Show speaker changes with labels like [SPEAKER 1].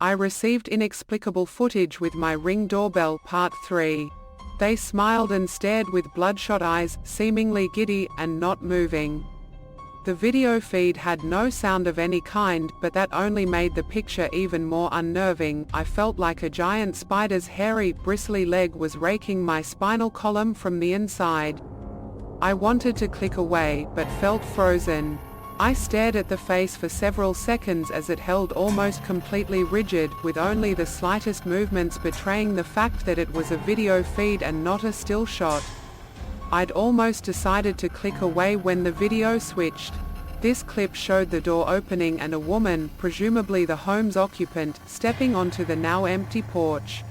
[SPEAKER 1] I received inexplicable footage with my Ring doorbell Part 3. They smiled and stared with bloodshot eyes, seemingly giddy, and not moving. The video feed had no sound of any kind, but that only made the picture even more unnerving. I felt like a giant spider's hairy, bristly leg was raking my spinal column from the inside. I wanted to click away, but felt frozen. I stared at the face for several seconds as it held almost completely rigid, with only the slightest movements betraying the fact that it was a video feed and not a still shot. I'd almost decided to click away when the video switched. This clip showed the door opening and a woman, presumably the home's occupant, stepping onto the now empty porch.